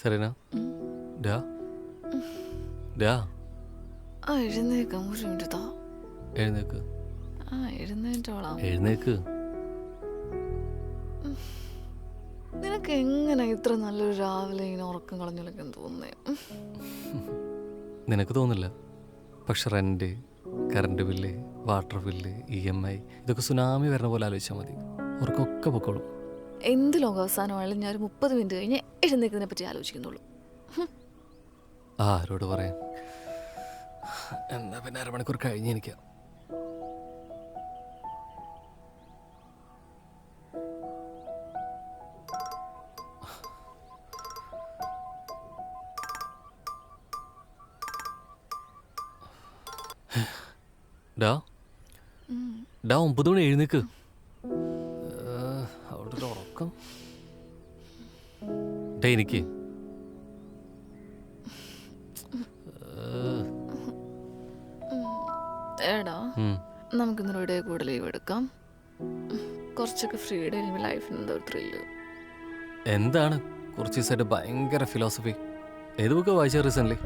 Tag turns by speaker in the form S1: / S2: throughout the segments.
S1: Serena ഡാ ഡാ
S2: എഴുന്നേക്കാം ഒരു മിനിറ്റ് താ.
S1: എഴുന്നേക്ക്
S2: എഴുന്നേറ്റോളാം.
S1: എഴുന്നേക്ക്.
S2: നിനക്ക് എങ്ങനെ ഇത്ര നല്ലൊരു രാവിലെ ഇങ്ങനെ ഉറക്കം കളഞ്ഞില്ലെന്ന് തോന്നുന്നേ?
S1: നിനക്ക് തോന്നില്ല, പക്ഷെ rent, current bill, water bill, EMI ഇതൊക്കെ സുനാമി വരണ പോലെ ആലോചിച്ചാൽ മതി. ഉറക്കമൊക്കെ പൊക്കോളും.
S2: എന്ത് ലോകാവസാനമായാലും ഞാൻ ഒരു 30 മിനിറ്റ് കഴിഞ്ഞ് എഴുന്നേക്കുന്നതിനെ പറ്റി ആലോചിക്കുന്നുള്ളൂ.
S1: ആരോട് പറയാൻ? എന്നാ പിന്നെ അരമണിക്കൂർ കഴിഞ്ഞ് എനിക്കാം. ഡാ 9 മണി എഴുന്നേക്ക്. അവിടെ ഒരു ഉറക്കം. ഡേ എനിക്ക്
S2: എടാ നമുക്കിന്നൊരു ഇടയിൽ കൂടെ ലീവ് എടുക്കാം. കുറച്ചൊക്കെ ഫ്രീ ഡേ ലൈഫിന് എന്തോ ത്രില്ല്.
S1: എന്താണ് കുറച്ച് ദിവസമായിട്ട് ഭയങ്കര ഫിലോസഫി? ഏത് ബുക്ക് വായിച്ച recent?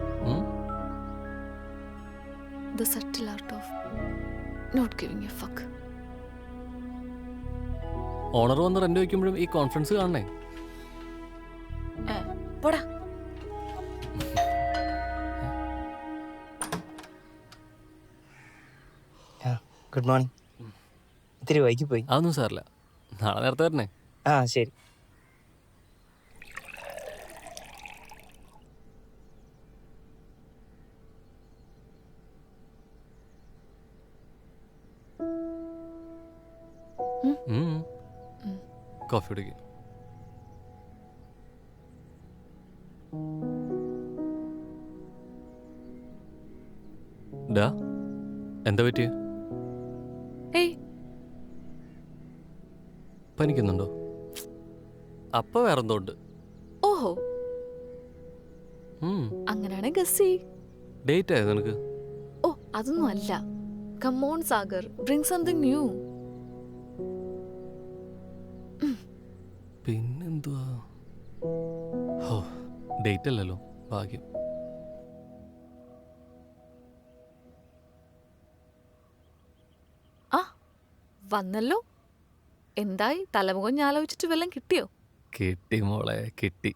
S2: The subtle art of not giving a fuck.
S1: Owner വന്ന് റെന്റ് വയ്ക്കുമ്പോഴും ഈ കോൺഫിഡൻസ് കാണണേ.
S2: പോടാ.
S3: Good morning. ഇത്തിരി വൈകി പോയി.
S1: അതൊന്നും സാറില്ല, നാളെ നേരത്തെ വരണേ.
S3: ആ ശരി.
S1: കോഫി കുടിക്കും. ഡാ എന്താ പറ്റിയ? പനിക്കുന്നുണ്ടോ? അപ്പൊ വേറെന്തോ ഉണ്ട്.
S2: ഓഹോ, അങ്ങനെയാണെ ഗസ്.
S1: ഡേറ്റ് ആയത് നിനക്ക്?
S2: ഓ അതൊന്നും അല്ല. Come on Sagar, bring something new.
S1: പിന്നെന്തുവാ? ഹോ, ഡേറ്റ് അല്ലല്ലോ, ഭാഗ്യം.
S2: ആ വന്നല്ലോ. എന്തായി? തലമുഖം ഞാൻ ആലോചിച്ചിട്ട് വല്ലതും കിട്ടിയോ?
S1: കിട്ടി മോളെ, കിട്ടി.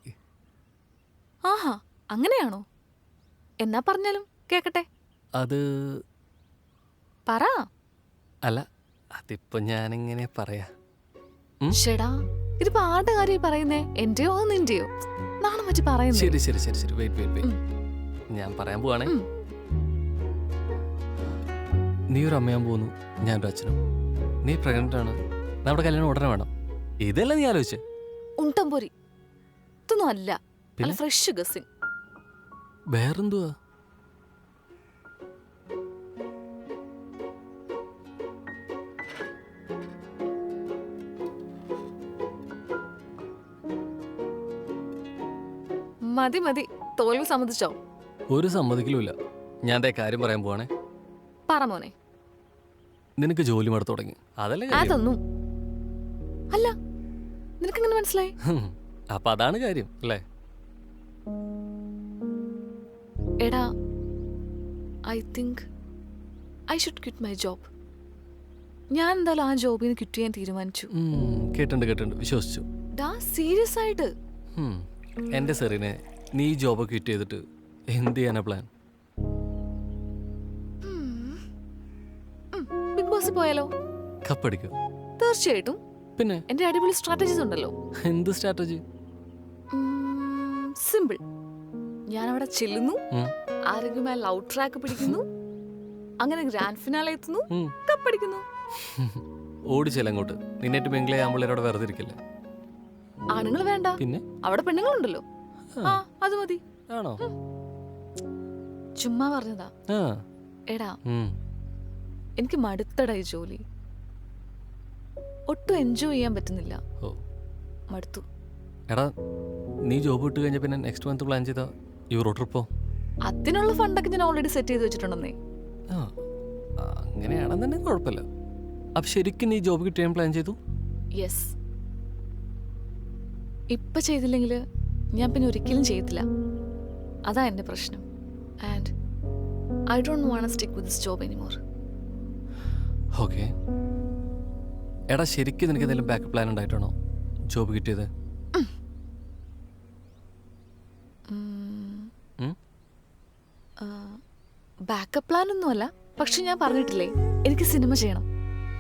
S2: ആഹാ, അങ്ങനെയാണോ? എന്നാ പറഞ്ഞാലും കേക്കട്ടെ.
S1: അത്
S2: പറ.
S1: അല്ല, അതിപ്പോ ഞാനെങ്ങനെ പറയാ?
S2: ഷെടാ, ഇതിപ്പോ ആരുടെ കാര്യം പറയുന്നേ? എന്റെയോ നിന്റെയോ? നാണം വെച്ച് പറയുന്നേ.
S1: ശരി ശരി ശരി ശരി, വെയിറ്റ്. ഞാൻ പറയാൻ പോവാണേ. നീ ഒരു അമ്മയാൻ പോകുന്നു, ഞാനൊരു അച്ഛനും. നീ പ്രഗ്നന്റ് ആണ്, നമ്മുടെ കല്യാണം ഉടനെ വേണം. ഇതല്ല നീ ആലോചിച്ചേ?
S2: ഉണ്ടംപൊരി. ഇതൊന്നും അല്ല, ഫ്രഷ് ഗസിങ്.
S1: വേറെന്തുവാ?
S2: മതി മതി, തോൽവി സമ്മതിച്ചോ?
S1: ഒരു സമ്മതിക്കലുമില്ല. ഞാൻ ദേ കാര്യം പറയാൻ പോവാണേ.
S2: പറ മോനെ.
S1: നിനക്ക് ജോലി മടുത്തു തുടങ്ങി, അതല്ലേ?
S2: അതൊന്നും അല്ല. നിനക്കെങ്ങനെ മനസ്സിലായി?
S1: അപ്പൊ അതാണ് കാര്യം അല്ലേ?
S2: എടാ, I think I should quit my job. ഞാൻ എന്തായാലും ആ ജോബിൽ നിന്ന് ക്വിറ്റ് ചെയ്യാൻ തീരുമാനിച്ചു.
S1: കേട്ടുണ്ട്, വിശ്വസിച്ചു.
S2: ഡാ, സീരിയസ് ആയിട്ട്.
S1: എന്റെ സെറിനെ, നീ ജോബ് ക്വിറ്റ് ചെയ്തിട്ട് എന്ത് ചെയ്യാനാ പ്ലാൻ?
S2: ബിഗ് ബോസിൽ പോയാലോ?
S1: കപ്പടിക്കും
S2: തീർച്ചയായിട്ടും.
S1: പിന്നെ
S2: എന്റെ അടിപൊളി സ്ട്രാറ്റജീസ് ഉണ്ടല്ലോ.
S1: എന്ത് സ്ട്രാറ്റജി?
S2: സിമ്പിൾ. ഞാൻ അവിടെ ചെല്ലുന്നു, ആരെങ്കിലും ലവ് ട്രാക്ക് പിടിക്കുന്നു, അങ്ങനെ ഗ്രാൻഡ് ഫിനാലെ എത്തുന്നു, കപ്പടിക്കുന്നു.
S1: ഓടിച്ചെല്ലങ്ങോട്ട്. നിന്നിട്ട് മെങ്കിളെ ആമ്പിള്ളേരോട് വെറുതെ ഇരിക്കില്ലേ?
S2: ആണുങ്ങൾ വേണ്ട,
S1: പിന്നെ
S2: അവിടെ പെണ്ണുങ്ങളുണ്ടല്ലോ. ആ അത് മതി.
S1: ആണോ?
S2: ചുമ്മാ പറഞ്ഞതാ. എടാ, എനിക്ക് മടുത്തടാ ഈ ജോലി. ഒട്ടും എൻജോയ് ചെയ്യാൻ പറ്റുന്നില്ല. മടുത്തു.
S1: എടാ, നീ ജോബ് വിട്ട് കഴിഞ്ഞ പിന്നെ നെക്സ്റ്റ് മന്ത് പ്ലാൻ ചെയ്താ യൂറോ ട്രിപ്പോ?
S2: അതിനുള്ള ഫണ്ടൊക്കെ ഞാൻ ഓൾറെഡി സെറ്റ് ചെയ്ത് വെച്ചിട്ടുണ്ടെന്നേ.
S1: അങ്ങനെയാണെന്നുണ്ടെങ്കിൽ കുഴപ്പമില്ല. അപ്പൊ ശരിക്കും നീ ജോബ് കിട്ടിയാൻ പ്ലാൻ ചെയ്തു?
S2: യെസ്. ഇപ്പൊ ചെയ്തില്ലെങ്കിൽ ഞാൻ പിന്നെ ഒരിക്കലും ചെയ്യത്തില്ല. അതാ എൻ്റെ പ്രശ്നം. And I don't want stick with this job anymore.
S1: Okay. എടാ ശരിക്കും നിനക്ക് എന്തെങ്കിലും ബാക്കപ്പ് പ്ലാൻ ഉണ്ടായിട്ടാണോ ജോബ് കിട്ടിയത്?
S2: ബാക്കപ്പ് പ്ലാൻ ഒന്നുമല്ല, പക്ഷെ ഞാൻ പറഞ്ഞിട്ടില്ലേ എനിക്ക് സിനിമ ചെയ്യണം.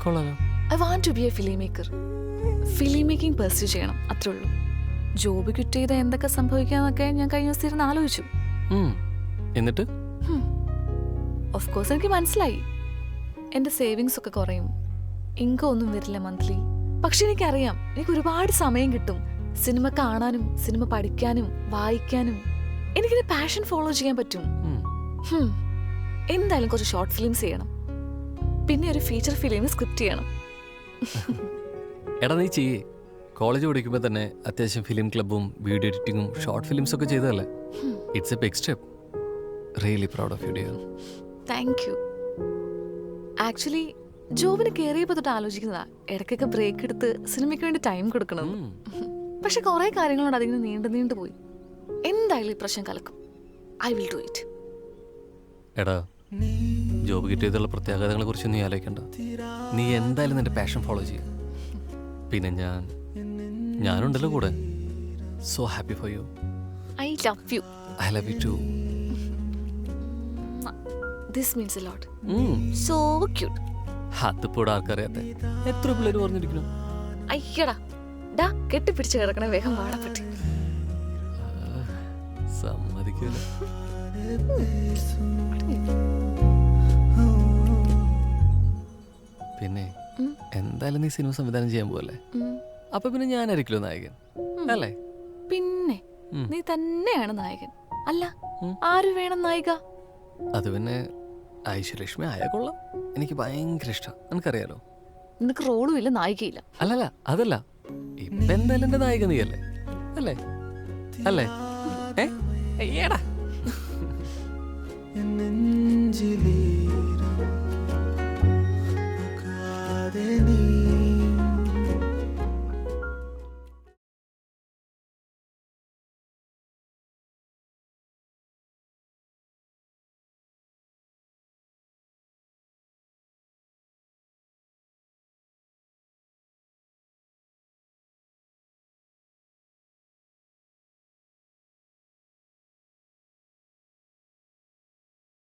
S1: കൊള്ളാലോ.
S2: I want to be a filmmaker. Filmmaking pursue ചെയ്യണം, അത്രേ ഉള്ളൂ. ജോബ് കിറ്റ് ചെയ്താൽ എന്തൊക്കെ സംഭവിക്കാന്നൊക്കെ ഞാൻ കഴിഞ്ഞ ദിവസം ഇരുന്ന് ആലോചിച്ചു.
S1: എന്നിട്ട്
S2: ഓഫ് കോഴ്സ് എനിക്ക് മനസ്സിലായി എൻ്റെ സേവിങ്സ് ഒക്കെ കുറയും, ഇൻകം ഒന്നും വരില്ല മന്ത്ലി. പക്ഷെ എനിക്കറിയാം എനിക്ക് ഒരുപാട് സമയം കിട്ടും സിനിമ കാണാനും സിനിമ പഠിക്കാനും വായിക്കാനും. എനിക്കിത് പാഷൻ ഫോളോ ചെയ്യാൻ പറ്റും. എന്തായാലും കുറച്ച് ഷോർട്ട് ഫിലിംസ് ചെയ്യണം, പിന്നെ ഒരു ഫീച്ചർ ഫിലിം സ്ക്രിപ്റ്റ് ചെയ്യണം.
S1: എടാ നീ ചെയ്യേ. കോളേജ് പഠിക്കുമ്പോൾ തന്നെ അത്യാവശ്യം ഫിലിം ക്ലബ്ബും വീഡിയോ എഡിറ്റിങ്ങും ഷോർട്ട് ഫിലിംസ് ഒക്കെ ചെയ്തതല്ലേ? It's a big step. Really proud of you dear.
S2: Thank you. Actually ജോബിന് കയറിയപ്പോൾ തൊട്ട് ആലോചിക്കുന്നതാ ഇടയ്ക്കൊക്കെ ബ്രേക്ക് എടുത്ത് സിനിമയ്ക്ക് വേണ്ടി ടൈം കൊടുക്കണം. പക്ഷെ കുറേ കാര്യങ്ങളോട് അതിങ്ങനെ നീണ്ടു പോയി. എന്തായാലും ഈ പ്രശ്നം കലക്കും. I will do it.
S1: എടാ ജോബ് കിട്ടിയതുള്ള പ്രത്യാഘാതങ്ങളെ കുറിച്ച് നീ ആലോചിക്കണ്ട. നീ എന്തായാലും നിന്റെ പാഷൻ ഫോളോ ചെയ്യും. പിന്നെ ഞാനുണ്ടല്ലോ കൂടെ. So happy for you.
S2: I love you.
S1: I love you too.
S2: This means a lot. So cute.
S1: അതിപ്പോടെ ആർക്കറിയാത്ത എത്ര പിള്ളേർ പറഞ്ഞിരിക്കുന്നു.
S2: അയ്യടാ ഡാ കെട്ടിപ്പിടിച്ച് കിടക്കണ വേഗം വാടപ്പെട്ടി.
S1: സമ്മതിക്കൂല. പിന്നെ എന്തായാലും നീ സിനിമ സംവിധാനം ചെയ്യാൻ പോവല്ലേ? അപ്പൊ പിന്നെ ഞാനായിരിക്കുമല്ലോ നായകൻ അല്ലേ?
S2: പിന്നെ നീ തന്നെയാണ് നായകൻ. അല്ല ആര് വേണം നായിക?
S1: അത് പിന്നെ ഐശ്വര്യലക്ഷ്മി ആയ കൊള്ളാം. എനിക്ക് ഭയങ്കര ഇഷ്ടം. എനിക്കറിയാലോ.
S2: നിനക്ക് റോളും ഇല്ല നായികയില്ല.
S1: അല്ലല്ല അതല്ല, ഇപ്പൊ എന്തായാലും എന്റെ നായിക നീ അല്ലേ? അല്ലേ അല്ലേ? ഏടാ
S4: നെഞ്ചിലീരം